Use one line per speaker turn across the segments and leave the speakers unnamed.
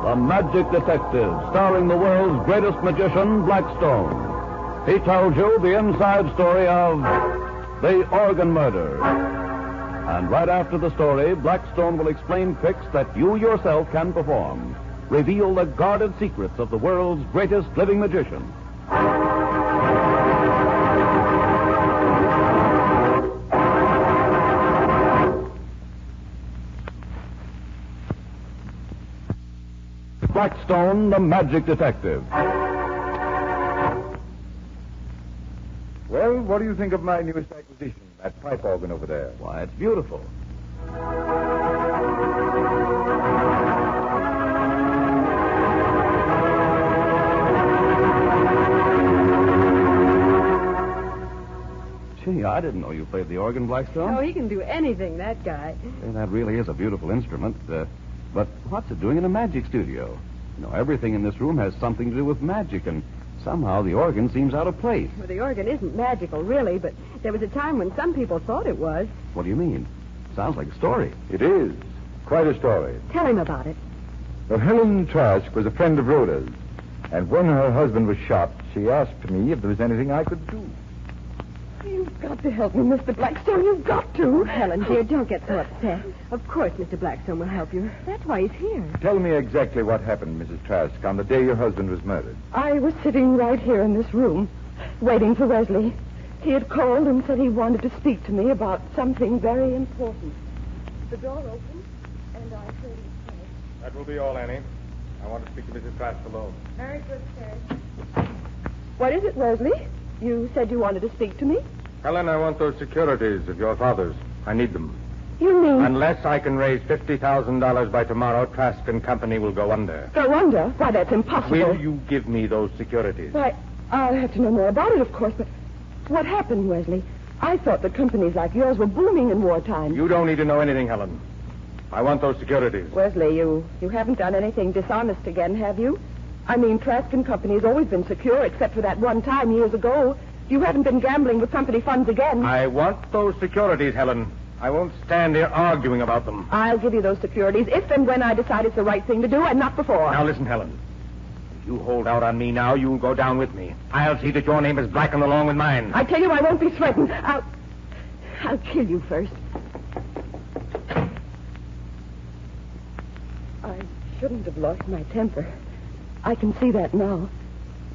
The Magic Detective, starring the world's greatest magician, Blackstone. He tells you the inside story of the organ murder. And right after the story, Blackstone will explain tricks that you yourself can perform. Reveal the guarded secrets of the world's greatest living magician. Blackstone, the Magic Detective.
Well, what do you think of my newest acquisition, that pipe organ over there?
Why, it's beautiful. Gee, I didn't know you played the organ, Blackstone.
Oh, he can do anything, that guy.
Hey, that really is a beautiful instrument. But what's it doing in a magic studio? You know, everything in this room has something to do with magic, and somehow the organ seems out of place.
Well, the organ isn't magical, really, but there was a time when some people thought it was.
What do you mean? Sounds like a story.
It is. Quite a story.
Tell him about it.
Well, Helen Trask was a friend of Rhoda's, and when her husband was shot, she asked me if there was anything I could do.
You've got to help me, Mr. Blackstone. You've got to. Helen, dear, don't get so upset. Of course Mr. Blackstone will help you. That's why he's here.
Tell me exactly what happened, Mrs. Trask, on the day your husband was murdered.
I was sitting right here in this room, waiting for Wesley. He had called and said he wanted to speak to me about something very important. The door opened, and I heard him say...
That will be all, Annie. I want to speak to Mrs. Trask alone.
Very good, sir.
What is it, Wesley? You said you wanted to speak to me?
Helen, I want those securities of your father's. I need them.
You mean...
Unless I can raise $50,000 by tomorrow, Trask and Company will go under.
Go under? Why, that's impossible.
Will you give me those securities?
Why, I'll have to know more about it, of course, but what happened, Wesley? I thought that companies like yours were booming in wartime.
You don't need to know anything, Helen. I want those securities.
Wesley, you haven't done anything dishonest again, have you? I mean, Trask and Company has always been secure, except for that one time years ago. You haven't been gambling with company funds again.
I want those securities, Helen. I won't stand here arguing about them.
I'll give you those securities if and when I decide it's the right thing to do, and not before.
Now, listen, Helen. If you hold out on me now, you'll go down with me. I'll see that your name is blackened along with mine.
I tell you, I won't be threatened. I'll kill you first. I shouldn't have lost my temper. I can see that now.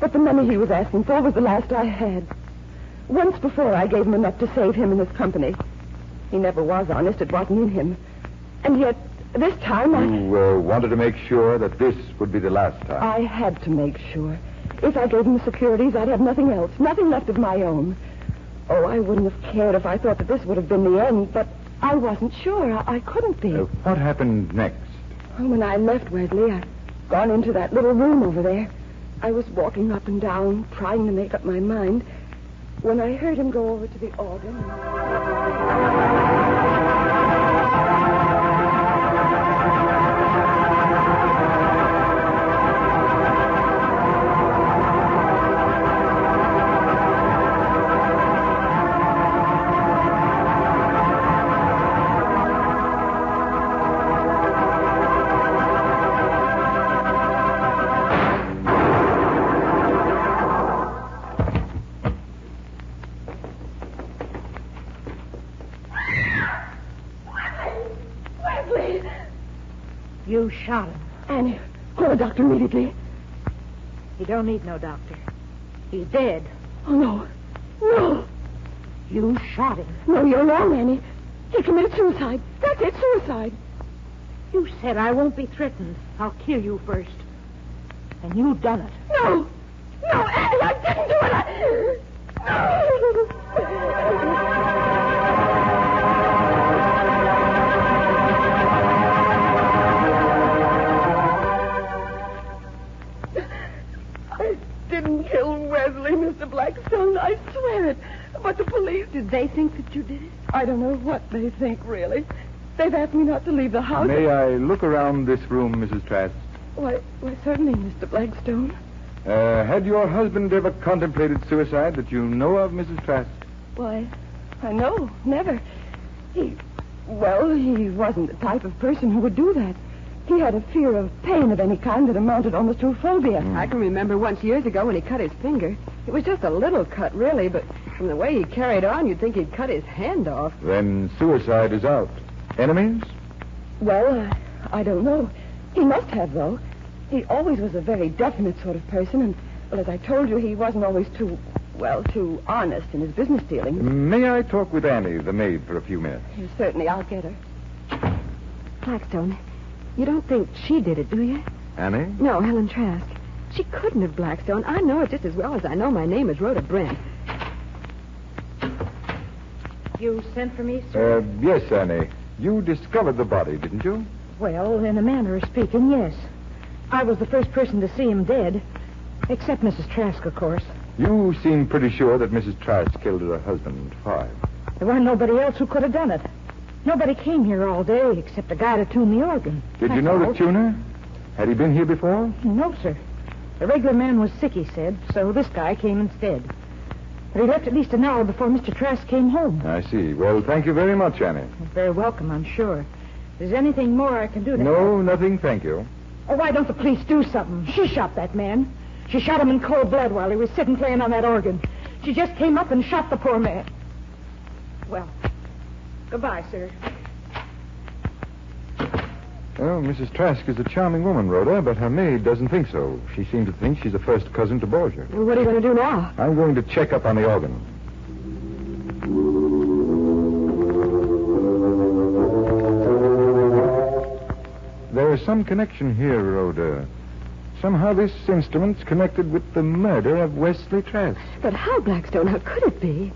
But the money he was asking for was the last I had. Once before, I gave him enough to save him and his company. He never was honest. It wasn't in him. And yet, this time
You wanted to make sure that this would be the last time.
I had to make sure. If I gave him the securities, I'd have nothing else. Nothing left of my own. Oh, I wouldn't have cared if I thought that this would have been the end, but I wasn't sure. I couldn't be.
What happened next?
When I left Wesley, I'd gone into that little room over there. I was walking up and down, trying to make up my mind, when I heard him go over to the organ.
You shot him.
Annie, call a doctor immediately.
He don't need no doctor. He's dead.
Oh, no. No.
You shot him.
No, you're wrong, Annie. He committed suicide. That's it, suicide.
You said I won't be threatened. I'll kill you first. And you done it.
No. No, Annie, I didn't do it. No. I didn't kill Wesley, Mr. Blackstone. I swear it. But the police...
Did they think that you did it?
I don't know what they think, really. They've asked me not to leave the house.
May I look around this room, Mrs. Trask?
Why, certainly, Mr. Blackstone.
Had your husband ever contemplated suicide that you know of, Mrs. Trask?
Why, no, never. He wasn't the type of person who would do that. He had a fear of pain of any kind that amounted almost to a phobia.
I can remember once years ago when he cut his finger. It was just a little cut, really, but from the way he carried on, you'd think he'd cut his hand off.
Then suicide is out. Enemies?
Well, I don't know. He must have, though. He always was a very definite sort of person, and, well, as I told you, he wasn't always too honest in his business dealings.
May I talk with Annie, the maid, for a few minutes?
Certainly, I'll get her.
Blackstone, you don't think she did it, do you?
Annie?
No, Helen Trask. She couldn't have, Blackstone. I know it just as well as I know my name is Rhoda Brent.
You sent for me, sir?
Yes, Annie. You discovered the body, didn't you?
Well, in a manner of speaking, yes. I was the first person to see him dead. Except Mrs. Trask, of course.
You seem pretty sure that Mrs. Trask killed her husband. Why?
There wasn't nobody else who could have done it. Nobody came here all day except a guy to tune the organ.
Did you know the tuner? Had he been here before?
No, sir. The regular man was sick, he said, so this guy came instead. But he left at least an hour before Mr. Trask came home.
I see. Well, thank you very much, Annie.
You're very welcome, I'm sure. If there's anything more I can do to
No,
help...
nothing, thank you.
Oh, why don't the police do something? She shot that man. She shot him in cold blood while he was sitting playing on that organ. She just came up and shot the poor man. Well, goodbye, sir.
Well, Mrs. Trask is a charming woman, Rhoda, but her maid doesn't think so. She seems to think she's a first cousin to Borgia.
Well, what are you going to do now?
I'm going to check up on the organ. There's some connection here, Rhoda. Somehow this instrument's connected with the murder of Wesley Trask.
But how, Blackstone? How could it be?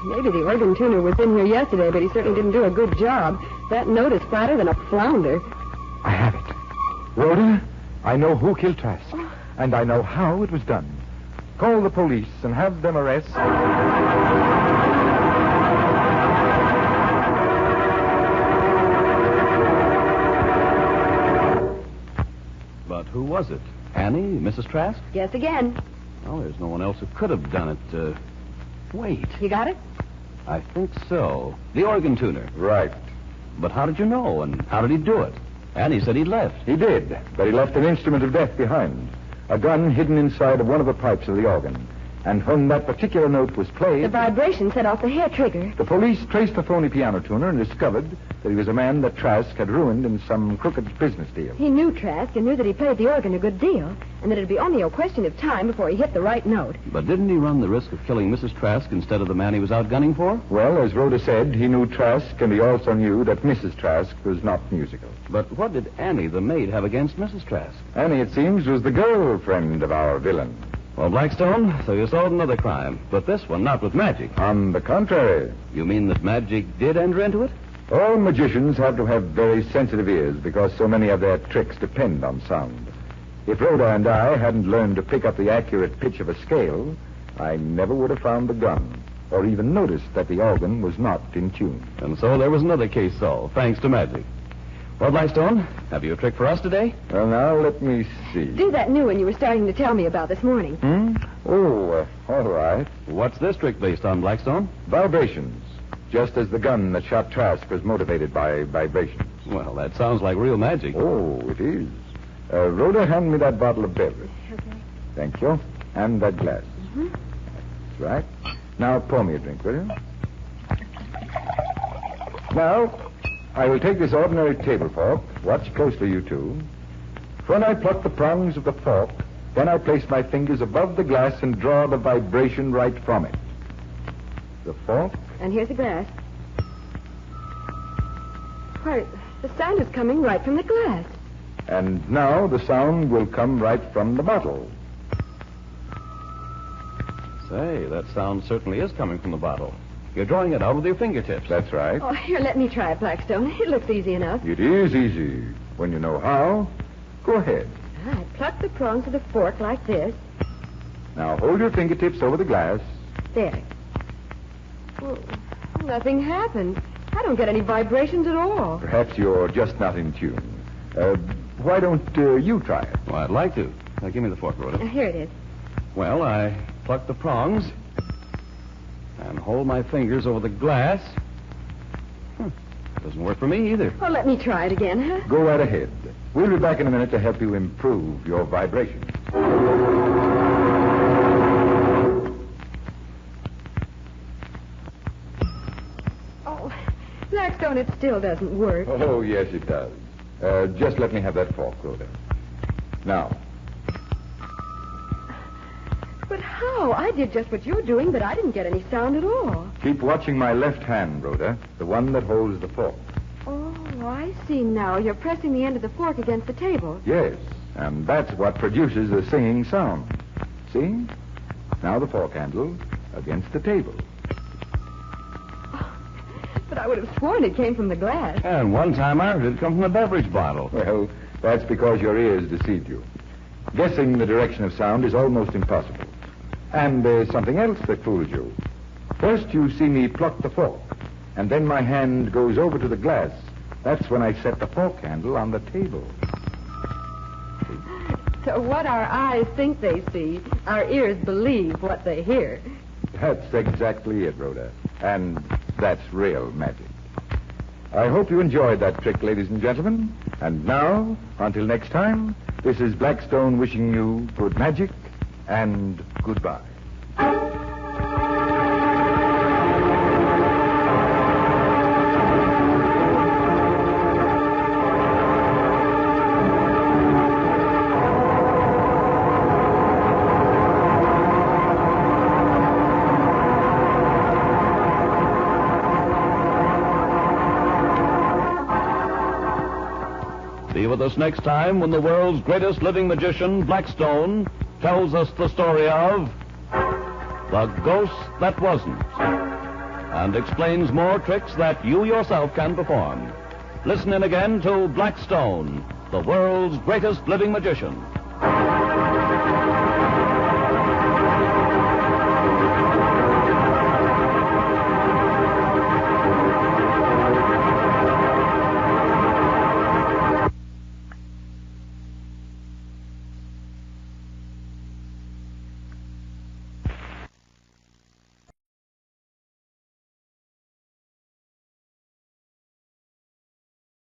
Maybe the organ tuner was in here yesterday, but he certainly didn't do a good job. That note is flatter than a flounder.
I have it. Rhoda, I know who killed Trask, and I know how it was done. Call the police and have them arrest...
But who was it? Annie? Mrs. Trask?
Guess again.
Well, there's no one else who could have done it. Wait.
You got it?
I think so. The organ tuner.
Right.
But how did you know, and how did he do it? Annie said he'd left.
He did, but he left an instrument of death behind. A gun hidden inside of one of the pipes of the organ. And when that particular note was played...
The vibration set off the hair trigger.
The police traced the phony piano tuner and discovered that he was a man that Trask had ruined in some crooked business deal.
He knew Trask and knew that he played the organ a good deal, and that it'd be only a question of time before he hit the right note.
But didn't he run the risk of killing Mrs. Trask instead of the man he was out gunning for?
Well, as Rhoda said, he knew Trask, and he also knew that Mrs. Trask was not musical.
But what did Annie, the maid, have against Mrs. Trask?
Annie, it seems, was the girlfriend of our villain.
Well, Blackstone, so you solved another crime, but this one not with magic.
On the contrary.
You mean that magic did enter into it?
All magicians have to have very sensitive ears because so many of their tricks depend on sound. If Rhoda and I hadn't learned to pick up the accurate pitch of a scale, I never would have found the gun, or even noticed that the organ was not in tune.
And so there was another case solved, thanks to magic. Well, Blackstone, have you a trick for us today?
Well, now, let me see.
Do that new one you were starting to tell me about this morning.
Oh, all right.
What's this trick based on, Blackstone?
Vibrations. Just as the gun that shot Trask was motivated by vibrations.
Well, that sounds like real magic.
Oh, it is. Rhoda, hand me that bottle of beverage.
Okay.
Thank you. And that glass. That's right. Now, pour me a drink, will you? Now, I will take this ordinary table fork. Watch closely, you two. When I pluck the prongs of the fork, then I place my fingers above the glass and draw the vibration right from it. The fork.
And here's the glass. Why, the sound is coming right from the glass.
And now the sound will come right from the bottle.
Say, that sound certainly is coming from the bottle. You're drawing it out with your fingertips.
That's right.
Oh, here, let me try it, Blackstone. It looks easy enough.
It is easy. When you know how, go ahead.
I pluck the prongs of the fork like this.
Now hold your fingertips over the glass.
There. Well, nothing happened. I don't get any vibrations at all.
Perhaps you're just not in tune. Why don't you try it?
Well, I'd like to. Now, give me the fork, Rhoda.
Here it is.
Well, I pluck the prongs. And hold my fingers over the glass. Doesn't work for me either.
Well, let me try it again, huh?
Go right ahead. We'll be back in a minute to help you improve your vibration.
Oh, Blackstone, it still doesn't work.
Oh, yes, it does. Just let me have that fork, Rhoda. Now.
But how? I did just what you're doing, but I didn't get any sound at all.
Keep watching my left hand, Rhoda, the one that holds the fork.
Oh, I see now. You're pressing the end of the fork against the table.
Yes, and that's what produces the singing sound. See? Now the fork handle against the table.
But I would have sworn it came from the glass.
And one time I heard it come from a beverage bottle.
Well, that's because your ears deceived you. Guessing the direction of sound is almost impossible. And there's something else that fools you. First you see me pluck the fork, and then my hand goes over to the glass. That's when I set the fork handle on the table.
So what our eyes think they see, our ears believe what they hear.
That's exactly it, Rhoda. And that's real magic. I hope you enjoyed that trick, ladies and gentlemen. And now, until next time, this is Blackstone wishing you good magic and goodbye.
Be with us next time when the world's greatest living magician, Blackstone, tells us the story of The Ghost That Wasn't, and explains more tricks that you yourself can perform. Listen in again to Blackstone, the world's greatest living magician.